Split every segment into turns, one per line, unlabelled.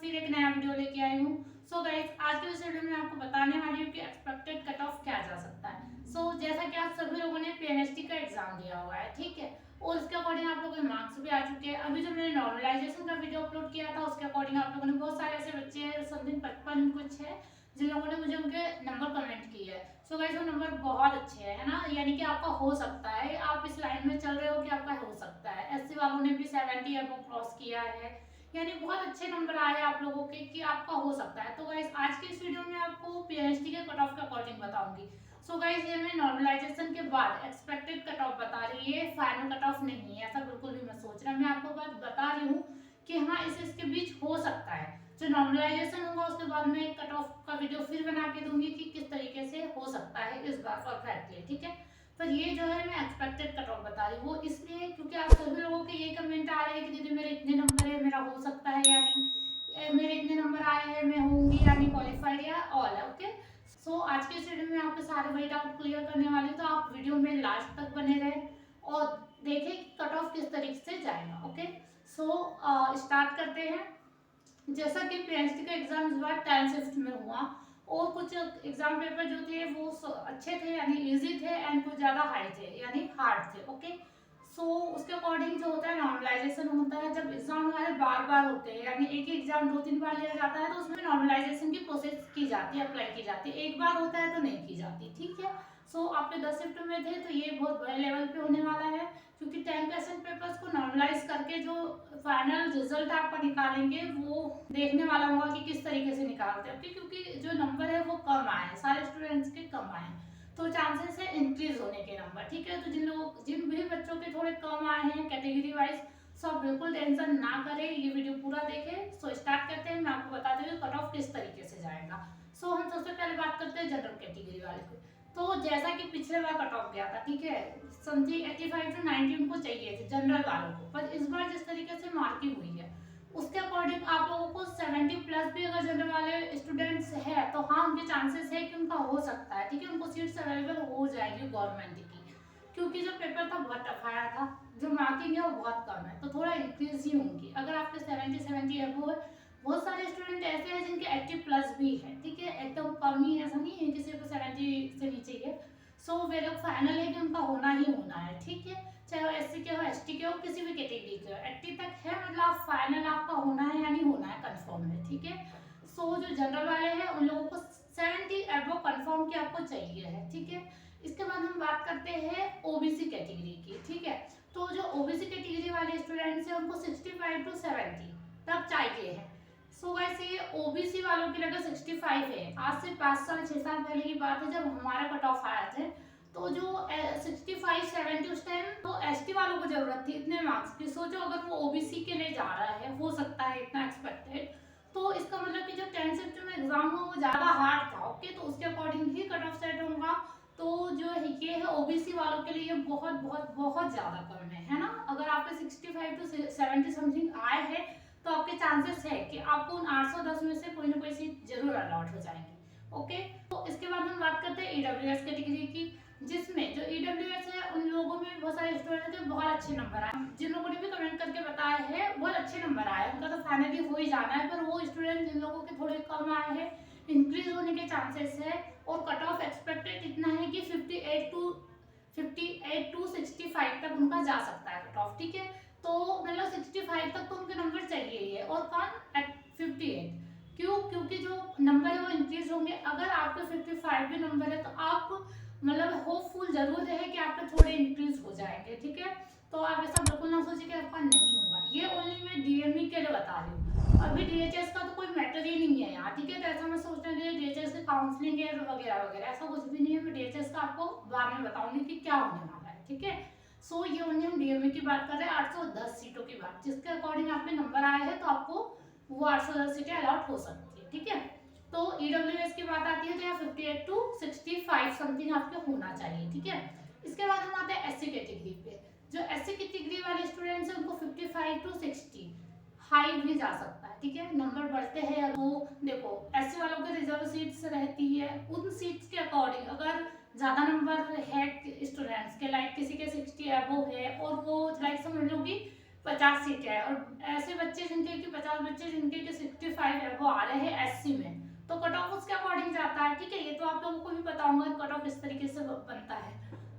फिर एक नया वीडियो लेके आई हूँ। सो गाइस, आज के इस वीडियो में आपको बताने वाली हूँ कि एक्सपेक्टेड कट ऑफ क्या जा सकता है। जैसा कि आप सभी लोगों ने पीएनएसटी का एग्जाम दिया हुआ है, ठीक है, और उसके अकॉर्डिंग आप लोगों के मार्क्स भी आ चुके हैं। अभी जो मैंने नॉर्मलाइजेशन का वीडियो अपलोड किया था उसके अकॉर्डिंग आप लोगों ने बहुत सारे ऐसे बच्चे हैं, समथिंग 55 कुछ है, जिन लोगों ने मुझे उनके नंबर कमेंट किए हैं। सो गाइस, वो नंबर बहुत अच्छे हैं, है ना, यानी कि आपका हो सकता है, आप इस लाइन में चल रहे हो कि आपका हो सकता है। एससी वालों ने भी 70 अबव क्रॉस किया है, यानी बहुत अच्छे नंबर आए आप लोगों के कि आपका हो सकता है। तो गाइस, आज के इस वीडियो में आपको पीएचडी के कट ऑफ के अकॉर्डिंग बताऊंगी। सो गाइस, ये मैं नॉर्मलाइजेशन के बाद एक्सपेक्टेड कट ऑफ बता रही है, फाइनल कट ऑफ नहीं है, ऐसा बिल्कुल भी मत सोचना। मैं आपको बात बता रही हूँ कि हाँ, इसके बीच हो सकता है। जो नॉर्मलाइजेशन होगा उसके बाद मैं एक कट ऑफ का वीडियो फिर बना के दूंगी कि किस तरीके से हो सकता है इस बार परफेक्टली, ठीक है। पर ये जो है मैं एक्सपेक्टेड कट ऑफ बता रही हूँ, वो इसलिए क्योंकि आप सभी लोगों के ये कमेंट आ रहे हैं कि दीदी मेरे इतने नंबर है, मेरा हो सकता है या नहीं, मेरे इतने नंबर आए हैं, मैं होंगी या नहीं क्वालिफाइड या ऑल है, ओके। आज के इस वीडियो में आपके सारे वही डाउट क्लियर करने वाली हूँ, तो आप वीडियो में लास्ट तक बने रहे और देखें कि कट ऑफ किस तरीके से जाएगा, ओके। स्टार्ट करते हैं। जैसा कि पीएचडी का एग्जाम इस बार 10 शिफ्ट में हुआ, और कुछ एग्जाम पेपर जो थे वो अच्छे थे यानी इजी थे, एंड कुछ ज्यादा हाई थे यानी हार्ड थे, ओके। उसके अकॉर्डिंग जो होता है नॉर्मलाइजेशन होता है। जब एग्जाम हमारे बार बार होते हैं यानी एक ही एग्जाम 2-3 बार लिया जाता है, तो उसमें नॉर्मलाइजेशन की प्रोसेस की जाती है, अप्लाई की जाती है। एक बार होता है तो नहीं की जाती, ठीक है। आपके 10 शिफ्ट में थे तो ये बहुत बड़े लेवल पे होने वाला है, क्योंकि 10 क्वेश्चन पेपर्स को नॉर्मलाइज करके जो फाइनल रिजल्ट आपका निकालेंगे वो देखने वाला होगा कि किस तरीके से निकालते हैं, क्योंकि जो नंबर है वो कम आए, सारे स्टूडेंट्स के कम आए, तो चांसेस है इंक्रीज होने के नंबर, ठीक है। तो जिन भी बच्चों के थोड़े कम आए हैं कैटेगरी वाइज, सब बिल्कुल टेंशन ना करें, ये वीडियो पूरा देखें। स्टार्ट करते हैं, मैं आपको बता दूंगी कट ऑफ किस तरीके से जाएगा। हम सबसे पहले बात करते हैं जनरल कैटेगरी वाले को। तो जैसा कि पिछले बार कट ऑफ गया था, ठीक है, समथिंग 85 to 90 उनको चाहिए थे जनरल वालों को, पर इस बार जिस तरीके से मार्किंग हुई है उसके अकॉर्डिंग आप लोगों को 70 प्लस भी अगर जनरल वाले स्टूडेंट्स है तो हाँ, उनके चांसेस है कि उनका हो सकता है, ठीक है, उनको सीट्स अवेलेबल हो जाएगी गवर्नमेंट की, क्योंकि जो पेपर था बहुत टफ आया था, जो मार्किंग है वो बहुत कम है, तो थोड़ा इंक्रीज ही होंगी। अगर आपके 70 अबव है, बहुत सारे स्टूडेंट ऐसे हैं जिनके 80 प्लस भी है, ठीक है, एकदम कम ही ऐसा नहीं है किसी को 70 से नीचे है। वे लोग फाइनल है कि उनका होना ही होना है, ठीक है, चाहे वो एससी के हो, एसटी के हो, किसी भी कैटेगरी के हो, 80 तक है मतलब आप फाइनल आपका होना है यानी होना है, कंफर्म है, ठीक है। जो जनरल वाले हैं उन लोगों को 70 अबव कंफर्म की आपको चाहिए है, ठीक है। इसके बाद हम बात करते हैं ओबीसी कैटेगरी की, ठीक है। जो ओबीसी कैटेगरी वाले स्टूडेंट्स हैं उनको 65 to 70 तक चाहिए है। वैसे ये ओबीसी वालों के लिए 65 है, आज से 5 साल 6 साल पहले की बात है जब हमारा कट ऑफ आया थे, तो जो 65-70 उस टाइम तो एसटी वालों को जरूरत थी इतने मार्क्स की। सोचो अगर वो ओबीसी के लिए जा रहा है, हो सकता है इतना एक्सपेक्टेड, तो इसका मतलब कि जो 10 शिफ्ट में एग्जाम हुआ वो ज्यादा हार्ड था, ओके, तो उसके अकॉर्डिंग ही कट ऑफ सेट होगा। तो जो है ये है ओबीसी वालों के लिए बहुत बहुत बहुत ज्यादा कम है ना। अगर आपके 65 to 70 समथिंग आए हैं तो आपके चांसेस है कि आपको उन 810 में से कोई ना कोई सीट जरूर अलॉट हो जाएंगे, ओके। इसके बाद हम बात करते हैं ईडब्ल्यूएस कैटेगरी की, जिसमें जो ईडब्ल्यूएस है उन लोगों में बहुत सारे स्टूडेंट थे, बहुत अच्छे नंबर आए, जिन लोगों ने भी कमेंट करके बताया है बहुत अच्छे नंबर आए, उनका तो फाइनली हो ही जाना है, पर वो स्टूडेंट जिन लोगों के थोड़े कम आए हैं इंक्रीज होने के चांसेस है, और कट ऑफ एक्सपेक्टेड इतना है कि 58 to 65 तक उनका जा सकता है कट ऑफ, ठीक है। तो मतलब 65 तक तो उनके नंबर चाहिए ही है, और कौन 58, क्योंकि जो नंबर है वो इंक्रीज होंगे। अगर आपके 55 भी नंबर है तो आप मतलब होपफुल जरूर रहे कि आपके थोड़े इंक्रीज हो जाएंगे, ठीक है। तो आप ऐसा बिल्कुल ना सोचिए कि आपका नहीं होगा, ये ओनली मैं डीएमई के लिए बता रही हूँ, अभी डीएचएस का तो कोई मैटर ही नहीं है यहाँ, ठीक है। तो ऐसा मैं सोचना चाहिए डीएचएस की काउंसलिंग है वगैरह वगैरह, ऐसा कुछ भी नहीं है। मैं डीएचएस का आपको बाद में बताऊंगी कि क्या होने वाला है, ठीक है। ये ओनली हम डीएमई की बात कर रहे हैं, 810 सीटों की बात, जिसके अकॉर्डिंग आपके नंबर आए हैं तो आपको वो 810 सीटें अलॉट हो सकती है, ठीक है। तो ईडब्ल्यूएस की बात आती है तो यहाँ 58 to 65 समथिंग आपके होना चाहिए, ठीक है। इसके बाद हम आते हैं एससी कैटेगरी पे। जो एससी कैटेगरी वाले स्टूडेंट्स हैं उनको 55 to 60 हाई भी जा सकता है, ठीक है, नंबर बढ़ते हैं। वो देखो एससी वालों के रिजर्व सीट्स रहती है, उन सीट्स के अकॉर्डिंग अगर ज्यादा नंबर है स्टूडेंट्स के, लाइक किसी के 60 अबव है और वो लाइक समझ लो कि 50 सीट है, और ऐसे बच्चे जिनके कि 50 बच्चे जिनके कि 65 है वो आ रहे हैं एससी में, तो कट ऑफ उसके अकॉर्डिंग जाता है। ठीक है, ये तो आप लोगों को भी पता होगा कट ऑफ इस तरीके से बनता है।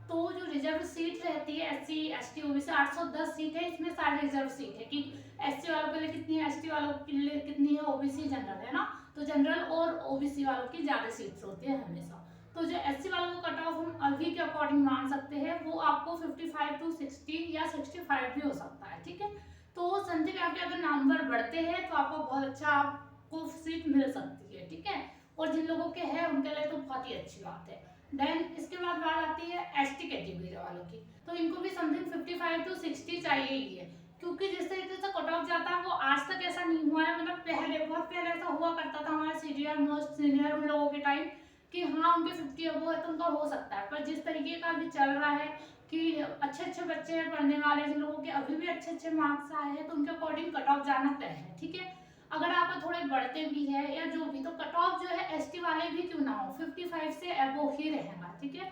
तो जो रिजर्व सीट रहती है एससी एसटी ओबीसी 810 सीट है, इसमें सारी रिजर्व सीट है कि एससी वालों के लिए कितनी है, एसटी वालों के लिए कितनी है, ओबीसी जनरल है ना, तो जनरल और ओबीसी वालों की ज्यादा सीट्स होती है हमेशा। तो जो एससी वालों को कट ऑफ हम अभी के अकॉर्डिंग मान सकते हैं वो आपको 55 to 60 या 65 भी हो सकता है। ठीक है, तो समथिंग आपके अगर नंबर बढ़ते हैं तो आपको बहुत अच्छा आपको सीट मिल सकती है। ठीक है, और जिन लोगों के हैं उनके लिए तो बहुत ही अच्छी बात है। देन इसके बाद बात आती है एसटी कैटेगरी वालों की, तो इनको भी समथिंग 55 to 60 चाहिए ही है, क्योंकि जिस तरीके से कट ऑफ जाता है वो आज तक ऐसा नहीं हुआ है। मतलब पहले बहुत पहले ऐसा हुआ करता था हमारे सीनियर मोस्ट सीनियर उन लोगों के टाइम कि हाँ उनके 50 अबव है तो उनका हो सकता है, पर जिस तरीके का अभी चल रहा है कि अच्छे अच्छे बच्चे हैं पढ़ने वाले, जिन लोगों के अभी भी अच्छे अच्छे मार्क्स आए हैं तो उनके अकॉर्डिंग कट ऑफ जाना तय है। ठीक है, अगर आप थोड़े बढ़ते भी है या जो भी, तो कट ऑफ जो है एसटी वाले भी क्यों ना हो 55 से अबव ही रहेगा। ठीक है,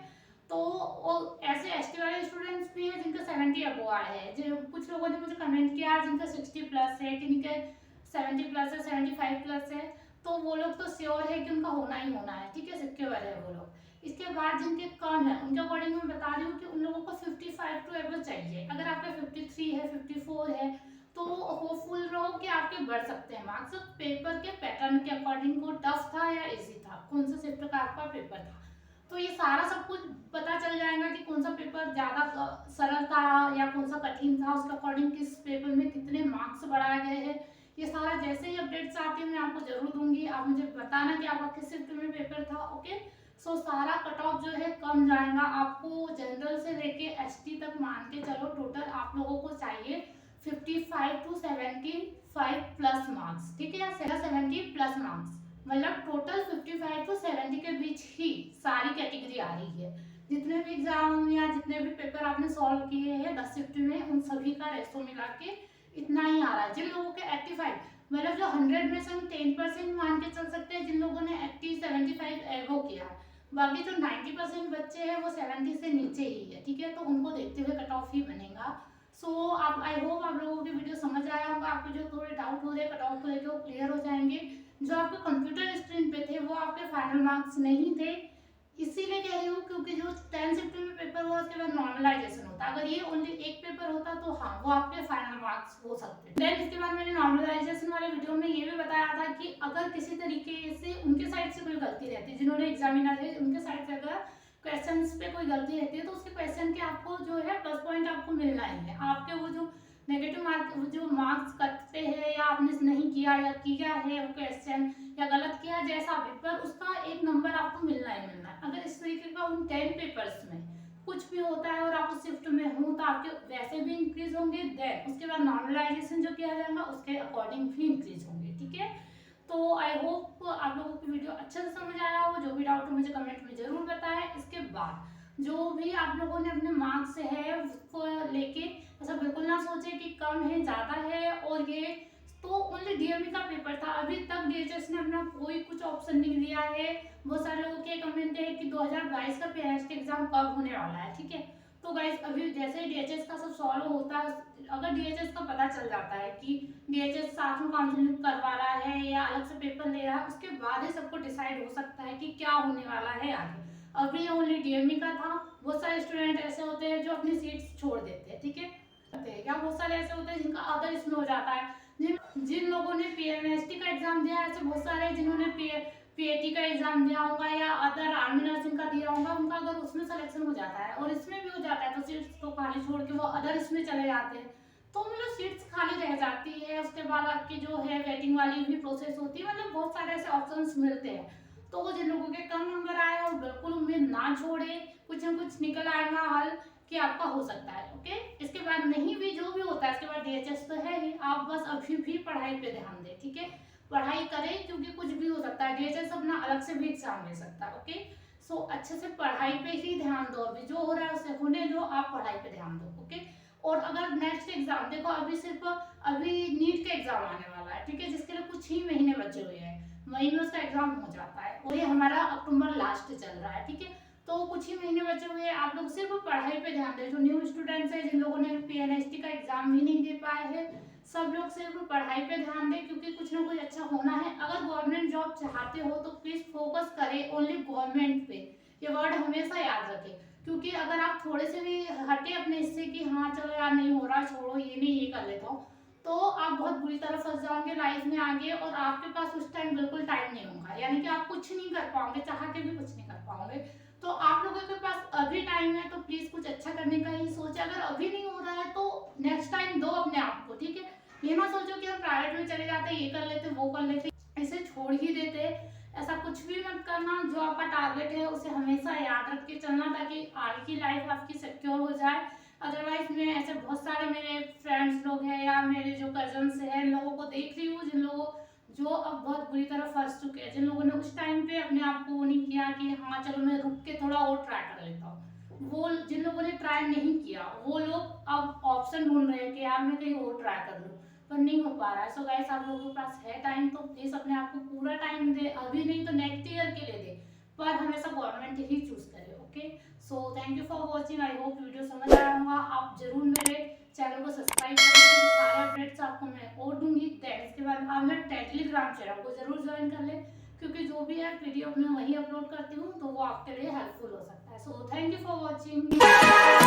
तो ऐसे एसटी वाले स्टूडेंट्स भी हैं जिनका 70 अबव आए हैं। जो कुछ लोगों ने मुझे कमेंट किया जिनका 60 प्लस है, जिनके 70 प्लस है, 75 प्लस है, तो वो लोग तो श्योर है कि उनका होना ही होना है। ठीक है, सिक्योर है वो लोग। इसके बाद जिनके कम है उनके अकॉर्डिंग मैं बता रही हूँ कि उन लोगों को 55 टू एबव चाहिए। अगर आपका 53 है 54 है तो होपफुल रहो कि आपके बढ़ सकते हैं मार्क्स। पेपर के पैटर्न के अकॉर्डिंग वो टफ था या इजी था, कौन सा शिफ्ट का आपका पेपर था, तो ये सारा सब कुछ पता चल जाएगा कि कौन सा पेपर ज़्यादा सरल था या कौन सा कठिन था, उसके अकॉर्डिंग किस पेपर में कितने मार्क्स बढ़ाए गए हैं। ये सारा जैसे ही अपडेट्स आती है मैं आपको जरूर दूंगी, आप मुझे बताना कि आपका किस शिफ्ट में पेपर था। ओके, सो सारा कट ऑफ जो है कम जाएगा आपको, जनरल से लेके एसटी तक मान के चलो टोटल आप लोगों को चाहिए 55 to 75 प्लस मार्क्स। ठीक है, या 70 प्लस मार्क्स, मतलब टोटल 55 to 70 के बीच ही सारी कैटेगरी आ रही है। जितने भी एग्जाम या जितने भी पेपर आपने सॉल्व किए हैं 10 शिफ्ट में, उन सभी का रेशो मिला के इतना ही आ रहा है। जिन लोगों के 85 मतलब जो 100 में से हम 10% मान के चल सकते हैं जिन लोगों ने 80 75 एवो किया है, बाकी जो 90% बच्चे हैं वो 70 से नीचे ही है। ठीक है, तो उनको देखते हुए कट ऑफ ही बनेगा। सो आप आई होप आप लोगों की वीडियो समझ आया होगा, आपके जो थोड़े डाउट हो रहे हैं कट ऑफ को लेकर वो क्लियर हो जाएंगे। जो आपके कंप्यूटर स्क्रीन पे थे वो आपके फाइनल मार्क्स नहीं थे, इसीलिए कह रही हूँ क्योंकि जो 10 सिफ्ट में पेपर हुआ उसके बाद नॉर्मलाइजेशन होता, अगर ये ओनली एक पेपर होता तो हाँ वो आपके फाइनल मार्क्स हो सकते। देन इसके बाद मैंने नॉर्मलाइजेशन वाले वीडियो में ये भी बताया था कि अगर किसी तरीके से उनके साइड से कोई गलती रहती है, जिन्होंने एग्जामिनर है उनके साइड से अगर क्वेश्चंस पे कोई गलती रहती है तो उसके क्वेश्चन के आपको जो है प्लस पॉइंट आपको मिलना ही है। आपके वो जो नेगेटिव मार्क जो मार्क्स कटते हैं या आपने नहीं किया या किया है वो क्वेश्चन या गलत किया जैसा भी, पर उसका एक नंबर आपको मिलना ही मिलना है। अगर इस तरीके का उन 10 पेपर्स में कुछ भी होता है और आप उस शिफ्ट में हो तो आपके वैसे भी इंक्रीज होंगे, देन उसके बाद नॉर्मलाइजेशन जो किया जाएगा उसके अकॉर्डिंग भी इंक्रीज होंगे। ठीक है, तो आई होप आप लोगों की वीडियो अच्छे से समझ आया हो। जो भी डाउट हो मुझे कमेंट में जरूर बताएं। इसके बाद जो भी आप लोगों ने अपने मार्क्स है उसको लेके ऐसा बिल्कुल ना सोचे कि कम है ज़्यादा है, और ये तो ओनली डीएमई का पेपर था, अभी तक डीएचएस ने अपना कोई कुछ ऑप्शन नहीं दिया है। बहुत सारे लोगों के कमेंट है कि 2022 का पीएचडी एग्जाम कब होने वाला है। ठीक है, तो गाइस अभी जैसे ही डीएचएस का सब सॉल्व होता है, अगर डीएचएस का पता चल जाता है कि डीएचएस साथ में काउंसलिंग करवा रहा है या अलग से पेपर ले रहा है, उसके बाद ही सबको डिसाइड हो सकता है कि क्या होने वाला है आगे। अभी ओनली डीएमई का था। बहुत सारे स्टूडेंट ऐसे होते हैं जो अपनी सीट्स छोड़ देते हैं। ठीक है, या बहुत सारे ऐसे होते हैं जिनका अदर इसमें हो जाता है। जिन लोगों ने पीएमएसटी का एग्जाम दिया है, ऐसे बहुत सारे जिन्होंने पीएटी का एग्जाम दिया होगा या अदर आर्मी नर्सिंग का दिया होगा, उनका अगर उसमें सिलेक्शन हो जाता है और इसमें भी हो जाता है तो सीट्स को खाली छोड़ के वो अदर इसमें चले जाते हैं, तो मतलब सीट्स खाली रह जाती है। उसके बाद आपकी जो है वेटिंग वाली भी प्रोसेस होती है, मतलब बहुत सारे ऐसे ऑप्शंस मिलते हैं। तो वो जिन लोगों के कम नंबर आए और बिल्कुल उम्मीद ना छोड़े, कुछ ना कुछ निकल आएगा हल कि आपका हो सकता है। ओके, इसके बाद नहीं भी जो भी होता है इसके बाद डीएचएस तो है ही, आप बस अभी भी पढ़ाई पे ध्यान दें। ठीक है, पढ़ाई करें क्योंकि कुछ भी हो सकता है, डीएचएस अपना अलग से भी एग्जाम ले सकता है। ओके, सो अच्छे से पढ़ाई पे ही ध्यान दो, अभी जो हो रहा है उसे होने दो, आप पढ़ाई पे ध्यान दो। ओके, और अगर नेक्स्ट एग्जाम देखो अभी सिर्फ अभी नीट का एग्जाम आने वाला है। ठीक है, जिसके लिए कुछ ही महीने बचे हुए हैं, मई में उसका एग्जाम हो जाता है और ये हमारा अक्टूबर लास्ट चल रहा है। ठीक है, तो कुछ ही महीने बचे हुए हैं, आप लोग सिर्फ पढ़ाई पे ध्यान दें। जो न्यू स्टूडेंट्स हैं, जिन लोगों ने पीएनएसटी का एग्जाम भी नहीं दे पाए हैं, सब लोग सिर्फ पढ़ाई पे ध्यान दें, क्योंकि कुछ ना कुछ अच्छा होना है। अगर गवर्नमेंट जॉब चाहते हो तो प्लीज फोकस करें ओनली गवर्नमेंट पे, ये वर्ड हमेशा याद रखें। क्योंकि अगर आप थोड़े से भी हटे अपने इससे कि हाँ चलो यार नहीं हो रहा, छोड़ो ये नहीं, ये कर लेता हूँ, तो आप बहुत बुरी तरह फंस जाओगे लाइफ में आगे, और आपके पास उस टाइम बिल्कुल टाइम नहीं होगा, यानी कि आप कुछ नहीं कर पाओगे, चाह के भी कुछ नहीं कर पाओगे। तो आप लोगों के पास अभी टाइम है, तो प्लीज कुछ अच्छा करने का ही सोचे। अगर अभी नहीं हो रहा है तो नेक्स्ट टाइम दो अपने आप को, ठीक है। ये ना सोचो कि हम प्राइवेट में चले जाते, ये कर लेते, वो कर लेते, इसे छोड़ ही देते। ऐसा कुछ भी मत करना। जो आपका टारगेट है उसे हमेशा याद रख के चलना, ताकि आगे की लाइफ आपकी सिक्योर हो जाए। अदरवाइज मैं ऐसे बहुत सारे मेरे फ्रेंड्स लोग हैं या मेरे जो कजन्स हैं, इन लोगों को देख रही हूँ, जिन लोगों जो अब बहुत बुरी तरह फंस चुके हैं, जिन लोगों ने उस टाइम पे अपने आप को वो नहीं किया कि हाँ चलो मैं रुक के थोड़ा और ट्राई कर लेता हूँ। वो जिन लोगों ने ट्राई नहीं किया, वो लोग अब ऑप्शन ढूंढ रहे हैं कि यार मैं कहीं और ट्राई कर लूँ, पर नहीं हो पा रहा है। सो गाइस, आप लोगों के पास है टाइम तो प्लीज अपने आप को पूरा टाइम दे, अभी नहीं तो नेक्स्ट ईयर के लिए दे, पर हमेशा गवर्नमेंट ही चूज करे। Okay, so thank you for watching. I hope video समझ आया होगा। आप जरूर मेरे चैनल को सब्सक्राइब करें, सारे अपडेट्स आपको मैं और दूंगी। देन इसके बाद आप मेरे टेलीग्राम चैनल को जरूर ज्वाइन कर ले, क्योंकि जो भी है पीडीएफ मैं वही अपलोड करती हूँ, तो वो आपके लिए हेल्पफुल हो सकता है। So thank you for watching.